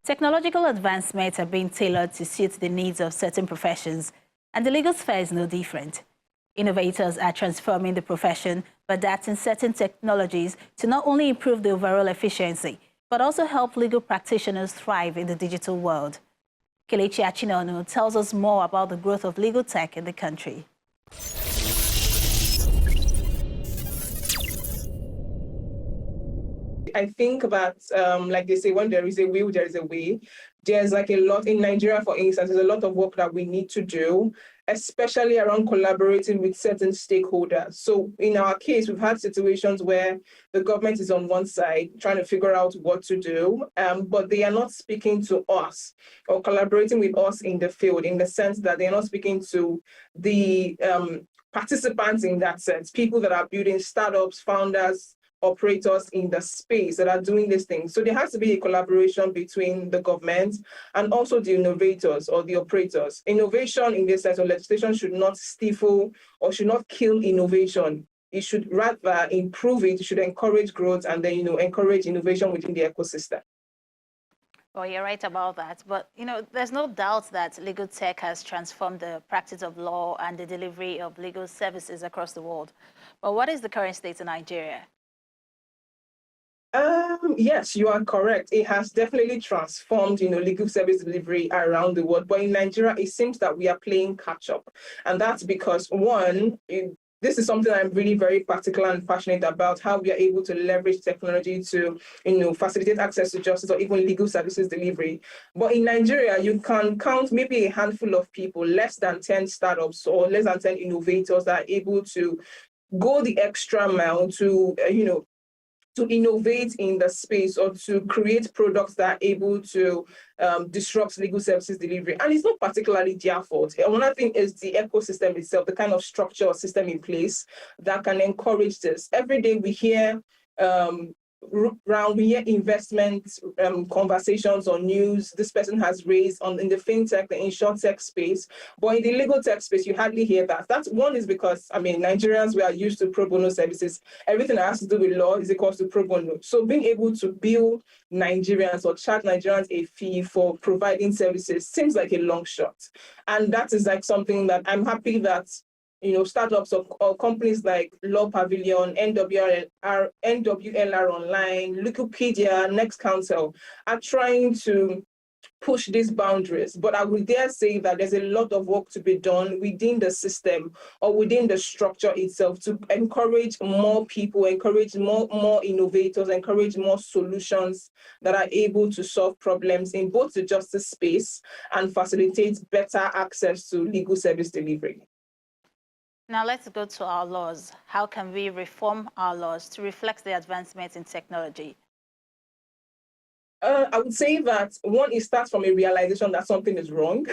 Technological advancements are being tailored to suit the needs of certain professions, and the legal sphere is no different. Innovators are transforming the profession by adapting certain technologies to not only improve the overall efficiency, but also help legal practitioners thrive in the digital world. Kelechi Achinonu tells us more about the growth of legal tech in the country. I think that, like they say, when there is a will, there is a way. There's like a lot in Nigeria, for instance, there's a lot of work that we need to do, especially around collaborating with certain stakeholders. So in our case, we've had situations where the government is on one side trying to figure out what to do, but they are not speaking to us or collaborating with us in the field, in the sense that they're not speaking to the participants in that sense, people that are building startups, founders, operators in the space that are doing these things. So there has to be a collaboration between the government and also the innovators or the operators. Innovation in this sense of legislation should not stifle or should not kill innovation. It should rather improve it. It should encourage growth and then, encourage innovation within the ecosystem. Well, you're right about that. But, there's no doubt that legal tech has transformed the practice of law and the delivery of legal services across the world. But what is the current state in Nigeria? Yes, you are correct. It has definitely transformed, legal service delivery around the world. But in Nigeria, it seems that we are playing catch up. And that's because, one, this is something I'm really very particular and passionate about, how we are able to leverage technology to, facilitate access to justice or even legal services delivery. But in Nigeria, you can count maybe a handful of people, less than 10 startups or less than 10 innovators that are able to go the extra mile to, to innovate in the space or to create products that are able to disrupt legal services delivery. And it's not particularly their fault. Another thing is the ecosystem itself, the kind of structure or system in place that can encourage this. Every day we hear investment conversations or news this person has raised in the fintech, the insurtech space, but in the legal tech space, you hardly hear that. That's one is because, Nigerians, we are used to pro bono services. Everything that has to do with law is equal to pro bono. So being able to bill Nigerians or charge Nigerians a fee for providing services seems like a long shot. And that is like something that I'm happy that startups or companies like Law Pavilion, NWLR Online, Wikipedia, Next Counsel are trying to push these boundaries. But I would dare say that there's a lot of work to be done within the system or within the structure itself to encourage more people, encourage more innovators, encourage more solutions that are able to solve problems in both the justice space and facilitate better access to legal service delivery. Now let's go to our laws. How can we reform our laws to reflect the advancements in technology? I would say that one, it starts from a realization that something is wrong.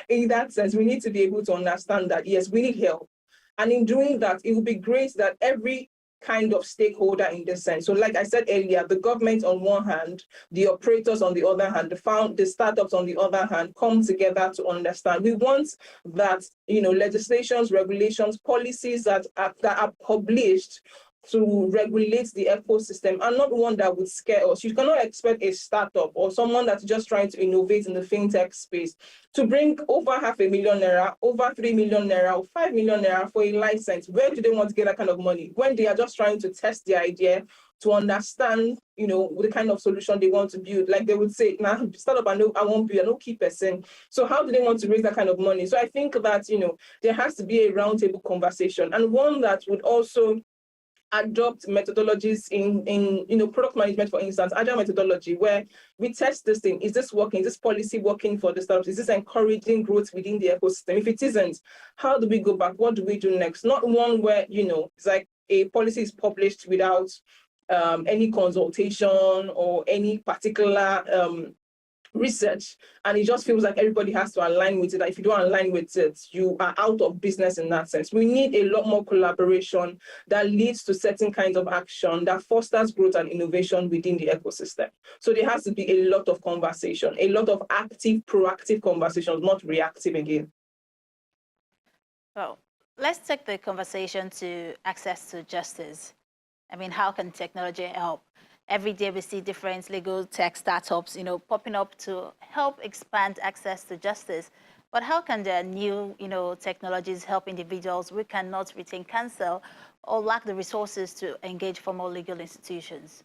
In that sense, we need to be able to understand that, yes, we need help. And in doing that, it would be great that every kind of stakeholder in this sense. So like I said earlier, the government on one hand, the operators on the other hand, the startups on the other hand, come together to understand. We want that, legislations, regulations, policies that are published to regulate the ecosystem and not one that would scare us. You cannot expect a startup or someone that's just trying to innovate in the fintech space to bring over £500,000, over 3 million naira, or 5 million naira for a license. Where do they want to get that kind of money when they are just trying to test the idea to understand, the kind of solution they want to build? Like they would say, nah, startup, I won't be, I don't keep person. So how do they want to raise that kind of money? So I think that, there has to be a roundtable conversation and one that would also adopt methodologies in product management, for instance, agile methodology, where we test this thing. Is this working? Is this policy working for the startups? Is this encouraging growth within the ecosystem? If it isn't, how do we go back? What do we do next? Not one where, it's like a policy is published without any consultation or any particular research, and it just feels like everybody has to align with it. If you don't align with it, you are out of business in that sense. We need a lot more collaboration that leads to certain kinds of action that fosters growth and innovation within the ecosystem. So there has to be a lot of conversation, a lot of active, proactive conversations, not reactive again. Well, let's take the conversation to access to justice. How can technology help? Every day we see different legal tech startups, popping up to help expand access to justice. But how can the new, technologies help individuals who cannot retain counsel or lack the resources to engage formal legal institutions?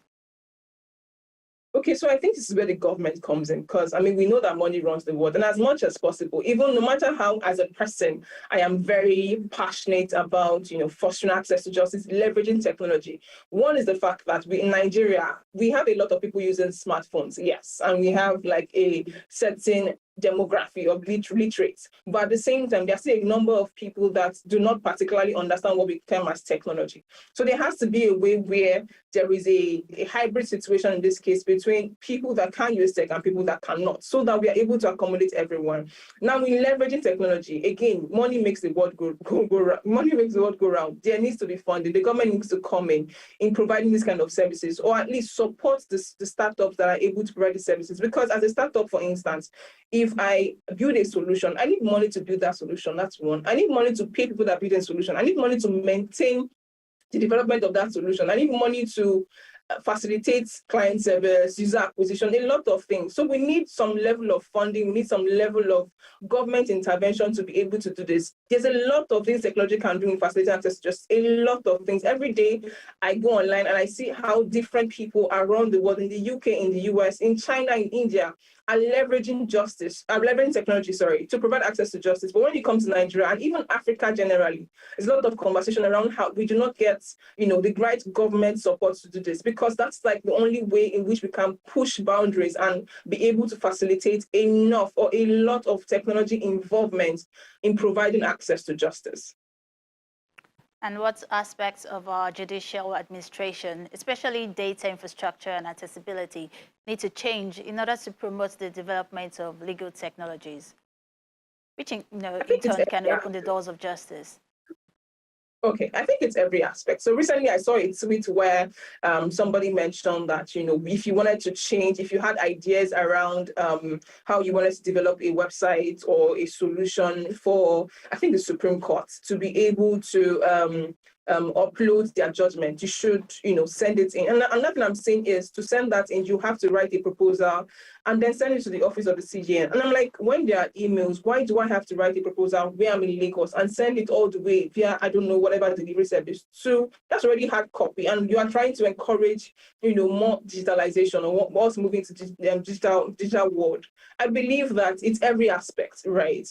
Okay, so I think this is where the government comes in, because I mean, we know that money runs the world, and as much as possible, even no matter how, as a person, I am very passionate about, fostering access to justice, leveraging technology. One is the fact that we in Nigeria, we have a lot of people using smartphones, yes, and we have like a certain demography of literates. But at the same time, there's still a number of people that do not particularly understand what we term as technology. So there has to be a way where there is a hybrid situation in this case between people that can use tech and people that cannot, so that we are able to accommodate everyone. Now, in leveraging technology, again, money makes the world go round. Money makes the world go round. There needs to be funding. The government needs to come in providing this kind of services, or at least support the startups that are able to provide the services. Because as a startup, for instance, if I build a solution, I need money to build that solution. That's one. I need money to pay people that build a solution. I need money to maintain the development of that solution. I need money to facilitate client service, user acquisition, a lot of things. So we need some level of funding, we need some level of government intervention to be able to do this. There's a lot of things technology can do in facilitating access, just a lot of things. Every day I go online and I see how different people around the world, in the UK, in the US, in China, in India, are leveraging leveraging technology, to provide access to justice. But when it comes to Nigeria and even Africa generally, there's a lot of conversation around how we do not get, the right government support to do this, because that's like the only way in which we can push boundaries and be able to facilitate enough or a lot of technology involvement in providing access to justice. And what aspects of our judicial administration, especially data infrastructure and accessibility, need to change in order to promote the development of legal technologies, which in turn can open the doors of justice? Okay, I think it's every aspect. So recently I saw a tweet where somebody mentioned that, if you wanted to change, if you had ideas around how you wanted to develop a website or a solution for, I think, the Supreme Court to be able to upload their judgment, you should, send it in. And another thing I'm saying is, to send that in, you have to write a proposal and then send it to the office of the CJN. And I'm like, when there are emails, why do I have to write a proposal where I'm in Lagos and send it all the way via, I don't know, whatever delivery service? So that's already hard copy. And you are trying to encourage, more digitalization, or what's moving to digital world. I believe that it's every aspect, right?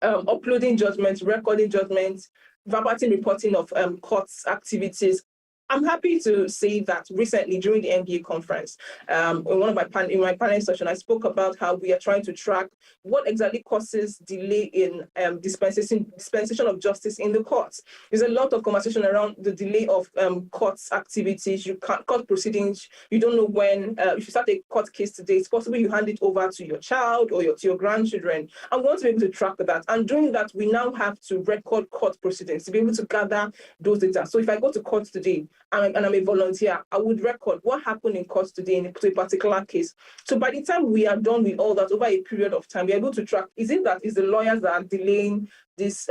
Uploading judgments, recording judgments, verbatim reporting of courts activities. I'm happy to say that recently during the NBA conference, in my panel session, I spoke about how we are trying to track what exactly causes delay in dispensation of justice in the courts. There's a lot of conversation around the delay of courts activities. Court proceedings. You don't know when. If you start a court case today, it's possible you hand it over to your child or to your grandchildren. I want to be able to track that. And doing that, we now have to record court proceedings to be able to gather those data. So if I go to court today, and I'm a volunteer, I would record what happened in court today in a particular case. So by the time we are done with all that over a period of time, we're able to track, is the lawyers that are delaying this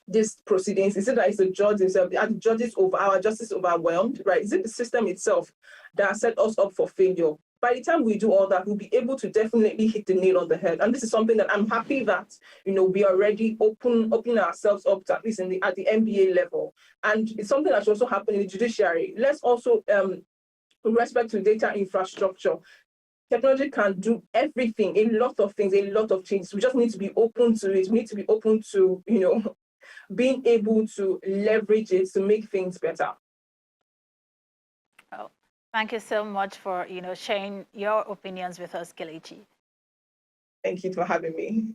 these proceedings? Is it that it's the judge himself? Are the judges over our justice overwhelmed, right? Is it the system itself that set us up for failure? By the time we do all that, we'll be able to definitely hit the nail on the head. And this is something that I'm happy that, we are already opening ourselves up to, at least at the NBA level. And it's something that's also happening in the judiciary. Let's also, with respect to data infrastructure, technology can do everything, a lot of things, a lot of changes. We just need to be open to it. We need to be open to, being able to leverage it to make things better. Oh, thank you so much for, sharing your opinions with us, Kelechi. Thank you for having me.